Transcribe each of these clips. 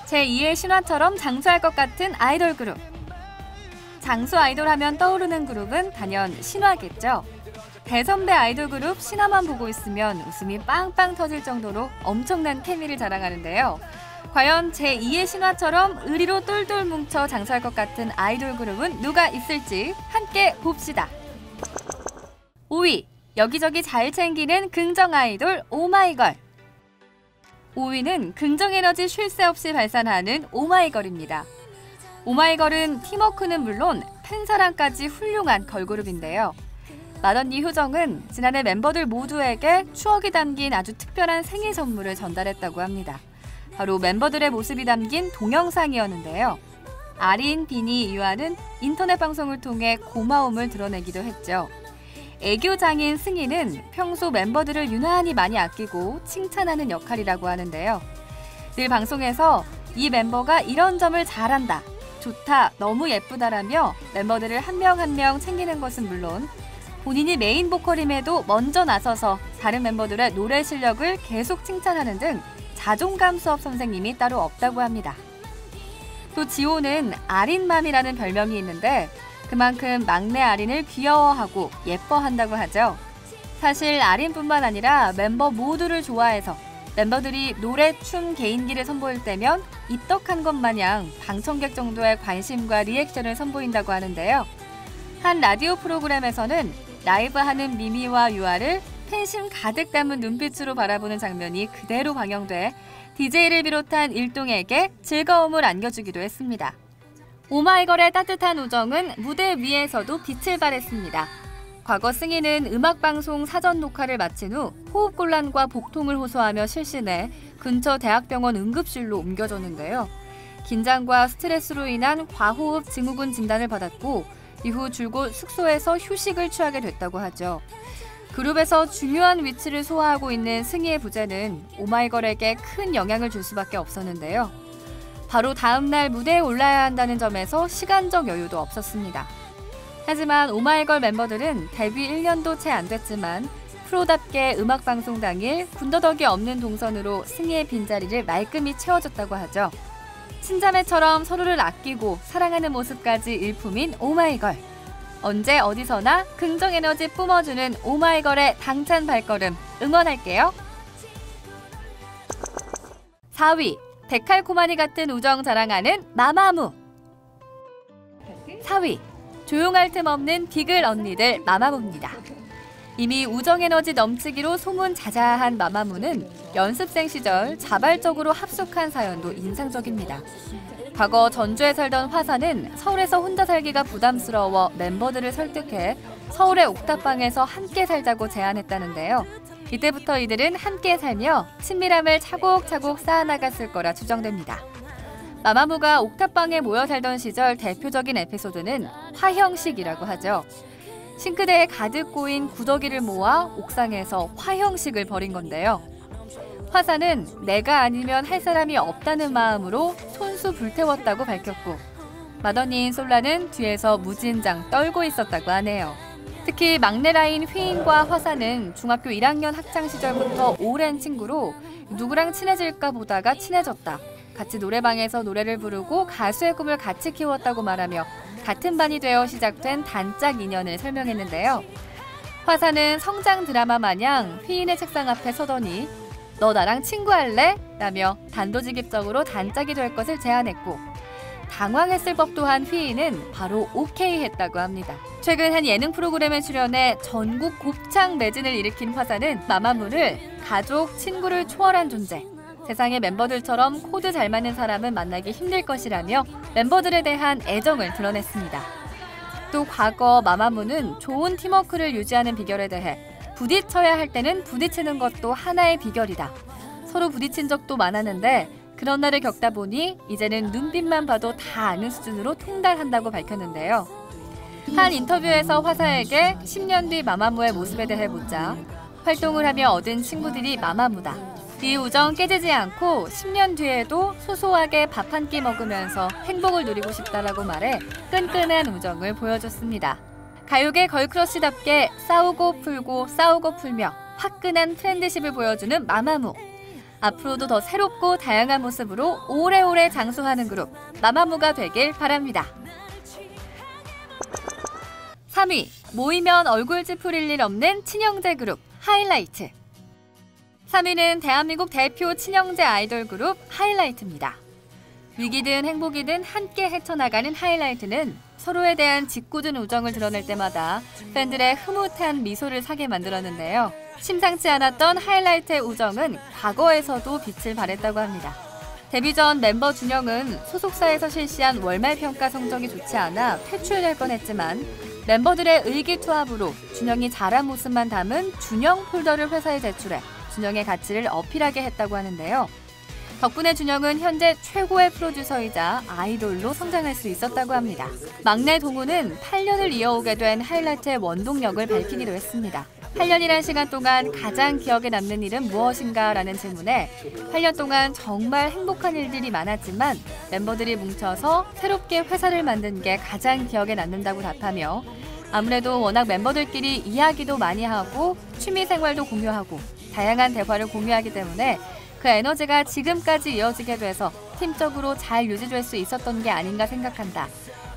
제2의 신화처럼 장수할 것 같은 아이돌 그룹. 장수 아이돌 하면 떠오르는 그룹은 단연 신화겠죠. 대선배 아이돌 그룹 신화만 보고 있으면 웃음이 빵빵 터질 정도로 엄청난 케미를 자랑하는데요. 과연 제2의 신화처럼 의리로 똘똘 뭉쳐 장수할 것 같은 아이돌 그룹은 누가 있을지 함께 봅시다. 5위, 여기저기 잘 챙기는 긍정 아이돌 오마이걸. 5위는 긍정 에너지 쉴 새 없이 발산하는 오마이걸입니다. 오마이걸은 팀워크는 물론 팬사랑까지 훌륭한 걸그룹인데요. 맏언니 효정은 지난해 멤버들 모두에게 추억이 담긴 아주 특별한 생일 선물을 전달했다고 합니다. 바로 멤버들의 모습이 담긴 동영상이었는데요. 아린, 비니, 유아는 인터넷 방송을 통해 고마움을 드러내기도 했죠. 애교 장인 승희는 평소 멤버들을 유난히 많이 아끼고 칭찬하는 역할이라고 하는데요. 늘 방송에서 이 멤버가 이런 점을 잘한다, 좋다, 너무 예쁘다라며 멤버들을 한 명 한 명 챙기는 것은 물론 본인이 메인 보컬임에도 먼저 나서서 다른 멤버들의 노래 실력을 계속 칭찬하는 등 자존감 수업 선생님이 따로 없다고 합니다. 또 지호는 아린맘이라는 별명이 있는데 그만큼 막내 아린을 귀여워하고 예뻐한다고 하죠. 사실 아린뿐만 아니라 멤버 모두를 좋아해서 멤버들이 노래, 춤, 개인기를 선보일 때면 입덕한 것 마냥 방청객 정도의 관심과 리액션을 선보인다고 하는데요. 한 라디오 프로그램에서는 라이브하는 미미와 유아를 팬심 가득 담은 눈빛으로 바라보는 장면이 그대로 방영돼 DJ를 비롯한 일동에게 즐거움을 안겨주기도 했습니다. 오마이걸의 따뜻한 우정은 무대 위에서도 빛을 발했습니다. 과거 승희는 음악방송 사전 녹화를 마친 후 호흡곤란과 복통을 호소하며 실신해 근처 대학병원 응급실로 옮겨졌는데요. 긴장과 스트레스로 인한 과호흡 증후군 진단을 받았고 이후 줄곧 숙소에서 휴식을 취하게 됐다고 하죠. 그룹에서 중요한 위치를 소화하고 있는 승희의 부재는 오마이걸에게 큰 영향을 줄 수밖에 없었는데요. 바로 다음 날 무대에 올라야 한다는 점에서 시간적 여유도 없었습니다. 하지만 오마이걸 멤버들은 데뷔 1년도 채 안 됐지만 프로답게 음악방송 당일 군더더기 없는 동선으로 승희의 빈자리를 말끔히 채워줬다고 하죠. 친자매처럼 서로를 아끼고 사랑하는 모습까지 일품인 오마이걸. 언제 어디서나 긍정 에너지 뿜어주는 오마이걸의 당찬 발걸음 응원할게요. 4위, 데칼코마니 같은 우정 자랑하는 마마무. 4위, 조용할 틈 없는 비글 언니들 마마무입니다. 이미 우정 에너지 넘치기로 소문자자한 마마무는 연습생 시절 자발적으로 합숙한 사연도 인상적입니다. 과거 전주에 살던 화사는 서울에서 혼자 살기가 부담스러워 멤버들을 설득해 서울의 옥탑방에서 함께 살자고 제안했다는데요. 이때부터 이들은 함께 살며 친밀함을 차곡차곡 쌓아나갔을 거라 추정됩니다. 마마무가 옥탑방에 모여 살던 시절 대표적인 에피소드는 화형식이라고 하죠. 싱크대에 가득 고인 구더기를 모아 옥상에서 화형식을 벌인 건데요. 화사는 내가 아니면 할 사람이 없다는 마음으로 손수 불태웠다고 밝혔고 맏언니인 솔라는 뒤에서 무진장 떨고 있었다고 하네요. 특히 막내 라인 휘인과 화사는 중학교 1학년 학창 시절부터 오랜 친구로 누구랑 친해질까 보다가 친해졌다. 같이 노래방에서 노래를 부르고 가수의 꿈을 같이 키웠다고 말하며 같은 반이 되어 시작된 단짝 인연을 설명했는데요. 화사는 성장 드라마 마냥 휘인의 책상 앞에 서더니 너 나랑 친구할래? 라며 단도직입적으로 단짝이 될 것을 제안했고 당황했을 법도 한 휘인은 바로 오케이 했다고 합니다. 최근 한 예능 프로그램에 출연해 전국 곱창 매진을 일으킨 화사는 마마무를 가족, 친구를 초월한 존재, 세상의 멤버들처럼 코드 잘 맞는 사람은 만나기 힘들 것이라며 멤버들에 대한 애정을 드러냈습니다. 또 과거 마마무는 좋은 팀워크를 유지하는 비결에 대해 부딪혀야 할 때는 부딪히는 것도 하나의 비결이다. 서로 부딪힌 적도 많았는데 그런 날을 겪다 보니 이제는 눈빛만 봐도 다 아는 수준으로 통달한다고 밝혔는데요. 한 인터뷰에서 화사에게 10년 뒤 마마무의 모습에 대해 묻자 활동을 하며 얻은 친구들이 마마무다. 이 우정 깨지지 않고 10년 뒤에도 소소하게 밥 한 끼 먹으면서 행복을 누리고 싶다라고 말해 끈끈한 우정을 보여줬습니다. 가요계 걸크러쉬답게 싸우고 풀고 싸우고 풀며 화끈한 프렌드십을 보여주는 마마무. 앞으로도 더 새롭고 다양한 모습으로 오래오래 장수하는 그룹 마마무가 되길 바랍니다. 3위, 모이면 얼굴 찌푸릴 일 없는 친형제 그룹 하이라이트. 3위는 대한민국 대표 친형제 아이돌 그룹 하이라이트입니다. 위기든 행복이든 함께 헤쳐나가는 하이라이트는 서로에 대한 짓궂은 우정을 드러낼 때마다 팬들의 흐뭇한 미소를 사게 만들었는데요. 심상치 않았던 하이라이트의 우정은 과거에서도 빛을 발했다고 합니다. 데뷔 전 멤버 준영은 소속사에서 실시한 월말평가 성적이 좋지 않아 퇴출될 뻔했지만 멤버들의 의기투합으로 준영이 잘한 모습만 담은 준영 폴더를 회사에 제출해 준영의 가치를 어필하게 했다고 하는데요. 덕분에 준영은 현재 최고의 프로듀서이자 아이돌로 성장할 수 있었다고 합니다. 막내 동우는 8년을 이어오게 된 하이라이트의 원동력을 밝히기도 했습니다. 8년이란 시간 동안 가장 기억에 남는 일은 무엇인가? 라는 질문에 8년 동안 정말 행복한 일들이 많았지만 멤버들이 뭉쳐서 새롭게 회사를 만든 게 가장 기억에 남는다고 답하며 아무래도 워낙 멤버들끼리 이야기도 많이 하고 취미생활도 공유하고 다양한 대화를 공유하기 때문에 그 에너지가 지금까지 이어지게 돼서 팀적으로 잘 유지될 수 있었던 게 아닌가 생각한다.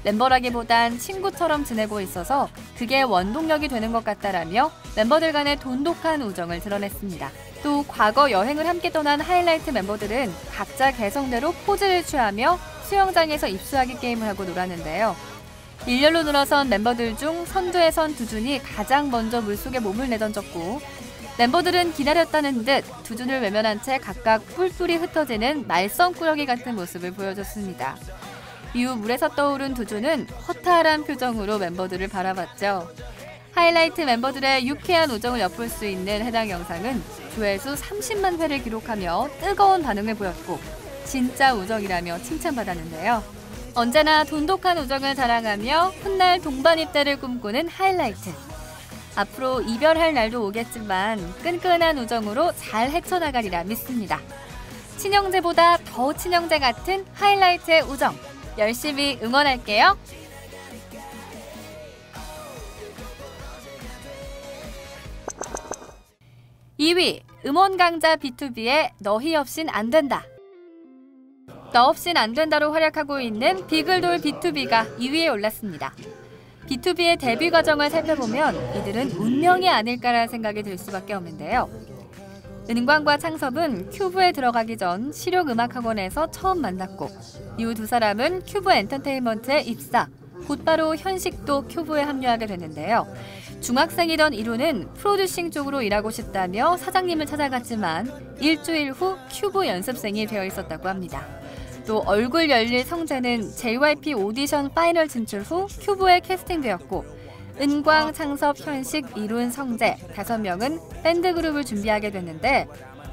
멤버라기보단 친구처럼 지내고 있어서 그게 원동력이 되는 것 같다라며 멤버들 간의 돈독한 우정을 드러냈습니다. 또 과거 여행을 함께 떠난 하이라이트 멤버들은 각자 개성대로 포즈를 취하며 수영장에서 입수하기 게임을 하고 놀았는데요. 일렬로 늘어선 멤버들 중 선두에 선 두준이 가장 먼저 물속에 몸을 내던졌고 멤버들은 기다렸다는 듯 두준을 외면한 채 각각 뿔뿔이 흩어지는 말썽꾸러기 같은 모습을 보여줬습니다. 이후 물에서 떠오른 두준은 허탈한 표정으로 멤버들을 바라봤죠. 하이라이트 멤버들의 유쾌한 우정을 엿볼 수 있는 해당 영상은 조회수 30만 회를 기록하며 뜨거운 반응을 보였고 진짜 우정이라며 칭찬받았는데요. 언제나 돈독한 우정을 자랑하며 훗날 동반 입대를 꿈꾸는 하이라이트. 앞으로 이별할 날도 오겠지만 끈끈한 우정으로 잘 헤쳐나가리라 믿습니다. 친형제보다 더 친형제 같은 하이라이트의 우정 열심히 응원할게요. 2위, 음원 강자 BTOB의 너희 없인 안 된다. 너 없인 안 된다로 활약하고 있는 비글돌 BTOB가 2위에 올랐습니다. BTOB의 데뷔 과정을 살펴보면 이들은 운명이 아닐까라는 생각이 들 수밖에 없는데요. 은광과 창섭은 큐브에 들어가기 전 실용음악학원에서 처음 만났고 이후 두 사람은 큐브 엔터테인먼트에 입사, 곧바로 현식도 큐브에 합류하게 됐는데요. 중학생이던 이루는 프로듀싱 쪽으로 일하고 싶다며 사장님을 찾아갔지만 일주일 후 큐브 연습생이 되어 있었다고 합니다. 또 얼굴 열릴 성재는 JYP 오디션 파이널 진출 후 큐브에 캐스팅되었고 은광, 창섭, 현식, 이룬, 성재 5명은 밴드 그룹을 준비하게 됐는데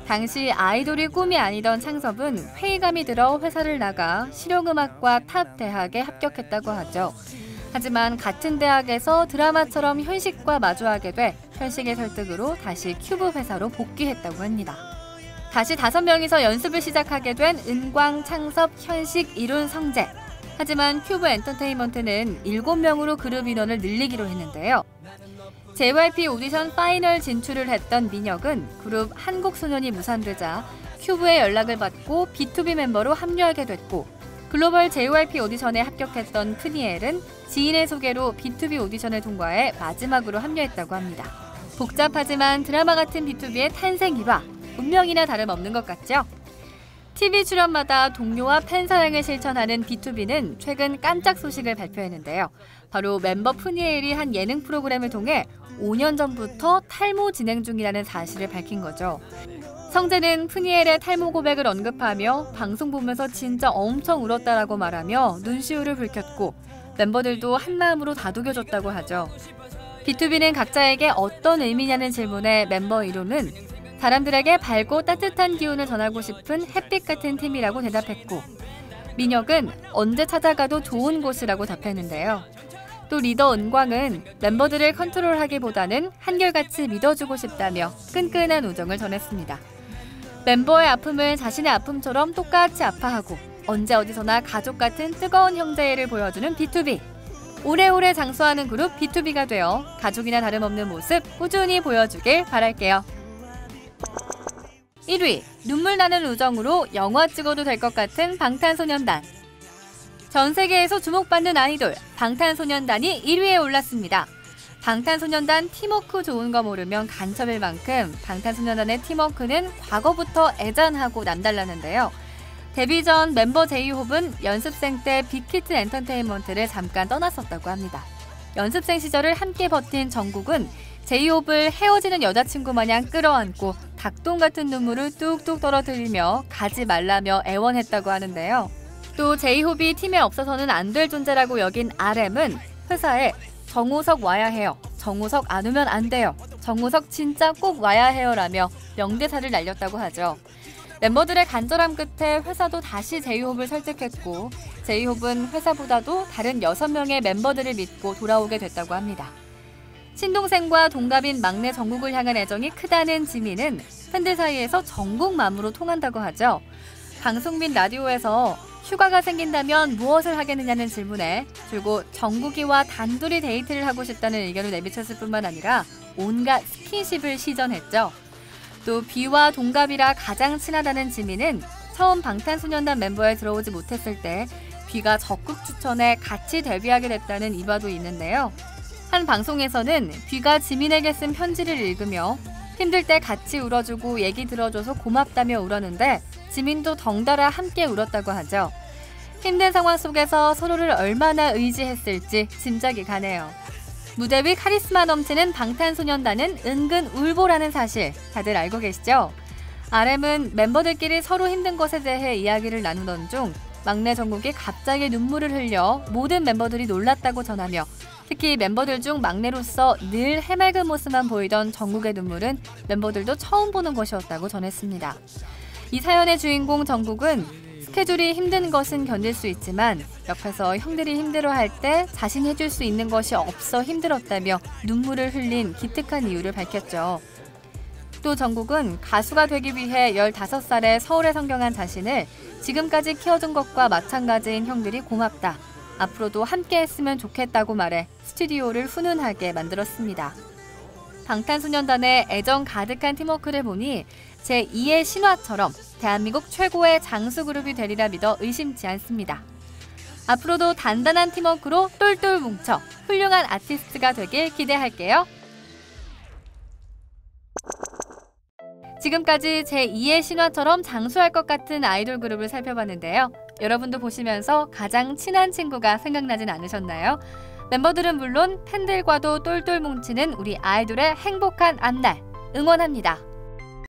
당시 아이돌이 꿈이 아니던 창섭은 회의감이 들어 회사를 나가 실용음악과 탑 대학에 합격했다고 하죠. 하지만 같은 대학에서 드라마처럼 현식과 마주하게 돼 현식의 설득으로 다시 큐브 회사로 복귀했다고 합니다. 다시 5명이서 연습을 시작하게 된 은광, 창섭, 현식, 이룬, 성재. 하지만 큐브 엔터테인먼트는 7명으로 그룹 인원을 늘리기로 했는데요. JYP 오디션 파이널 진출을 했던 민혁은 그룹 한국소년이 무산되자 큐브의 연락을 받고 BTOB 멤버로 합류하게 됐고 글로벌 JYP 오디션에 합격했던 푸니엘은 지인의 소개로 BTOB 오디션을 통과해 마지막으로 합류했다고 합니다. 복잡하지만 드라마 같은 BTOB의 탄생 일화, 운명이나 다름없는 것 같죠? TV 출연마다 동료와 팬사랑을 실천하는 BTOB는 최근 깜짝 소식을 발표했는데요. 바로 멤버 푸니엘이 한 예능 프로그램을 통해 5년 전부터 탈모 진행 중이라는 사실을 밝힌 거죠. 성재는 푸니엘의 탈모 고백을 언급하며 방송 보면서 진짜 엄청 울었다라고 말하며 눈시울을 붉혔고 멤버들도 한마음으로 다독여줬다고 하죠. BTOB는 각자에게 어떤 의미냐는 질문에 멤버 이룸은 사람들에게 밝고 따뜻한 기운을 전하고 싶은 햇빛 같은 팀이라고 대답했고 민혁은 언제 찾아가도 좋은 곳이라고 답했는데요. 또 리더 은광은 멤버들을 컨트롤하기보다는 한결같이 믿어주고 싶다며 끈끈한 우정을 전했습니다. 멤버의 아픔을 자신의 아픔처럼 똑같이 아파하고 언제 어디서나 가족 같은 뜨거운 형제애를 보여주는 BTOB. 오래오래 장수하는 그룹 BTOB가 되어 가족이나 다름없는 모습 꾸준히 보여주길 바랄게요. 1위, 눈물 나는 우정으로 영화 찍어도 될 것 같은 방탄소년단. 전 세계에서 주목받는 아이돌 방탄소년단이 1위에 올랐습니다. 방탄소년단 팀워크 좋은 거 모르면 간첩일 만큼 방탄소년단의 팀워크는 과거부터 애잔하고 남달랐는데요. 데뷔 전 멤버 제이홉은 연습생 때 빅히트 엔터테인먼트를 잠깐 떠났었다고 합니다. 연습생 시절을 함께 버틴 정국은 제이홉을 헤어지는 여자친구 마냥 끌어안고 닭똥 같은 눈물을 뚝뚝 떨어뜨리며 가지 말라며 애원했다고 하는데요. 또 제이홉이 팀에 없어서는 안 될 존재라고 여긴 RM은 회사에 정우석 와야 해요. 정우석 안 오면 안 돼요. 정우석 진짜 꼭 와야 해요 라며 명대사를 날렸다고 하죠. 멤버들의 간절함 끝에 회사도 다시 제이홉을 설득했고 제이홉은 회사보다도 다른 6명의 멤버들을 믿고 돌아오게 됐다고 합니다. 친동생과 동갑인 막내 정국을 향한 애정이 크다는 지민은 팬들 사이에서 정국맘으로 통한다고 하죠. 방송 및 라디오에서 휴가가 생긴다면 무엇을 하겠느냐는 질문에 줄곧 정국이와 단둘이 데이트를 하고 싶다는 의견을 내비쳤을 뿐만 아니라 온갖 스킨십을 시전했죠. 또 비와 동갑이라 가장 친하다는 지민은 처음 방탄소년단 멤버에 들어오지 못했을 때 비가 적극 추천해 같이 데뷔하게 됐다는 이바도 있는데요. 한 방송에서는 비가 지민에게 쓴 편지를 읽으며 힘들 때 같이 울어주고 얘기 들어줘서 고맙다며 울었는데 지민도 덩달아 함께 울었다고 하죠. 힘든 상황 속에서 서로를 얼마나 의지했을지 짐작이 가네요. 무대 위 카리스마 넘치는 방탄소년단은 은근 울보라는 사실 다들 알고 계시죠? RM은 멤버들끼리 서로 힘든 것에 대해 이야기를 나누던 중 막내 정국이 갑자기 눈물을 흘려 모든 멤버들이 놀랐다고 전하며 특히 멤버들 중 막내로서 늘 해맑은 모습만 보이던 정국의 눈물은 멤버들도 처음 보는 것이었다고 전했습니다. 이 사연의 주인공 정국은 스케줄이 힘든 것은 견딜 수 있지만 옆에서 형들이 힘들어할 때 자신이 해줄 수 있는 것이 없어 힘들었다며 눈물을 흘린 기특한 이유를 밝혔죠. 또 정국은 가수가 되기 위해 15살에 서울에 성경한 자신을 지금까지 키워준 것과 마찬가지인 형들이 고맙다. 앞으로도 함께 했으면 좋겠다고 말해 스튜디오를 훈훈하게 만들었습니다. 방탄소년단의 애정 가득한 팀워크를 보니 제2의 신화처럼 대한민국 최고의 장수 그룹이 되리라 믿어 의심치 않습니다. 앞으로도 단단한 팀워크로 똘똘 뭉쳐 훌륭한 아티스트가 되길 기대할게요. 지금까지 제2의 신화처럼 장수할 것 같은 아이돌 그룹을 살펴봤는데요. 여러분도 보시면서 가장 친한 친구가 생각나진 않으셨나요? 멤버들은 물론 팬들과도 똘똘 뭉치는 우리 아이돌의 행복한 앞날 응원합니다.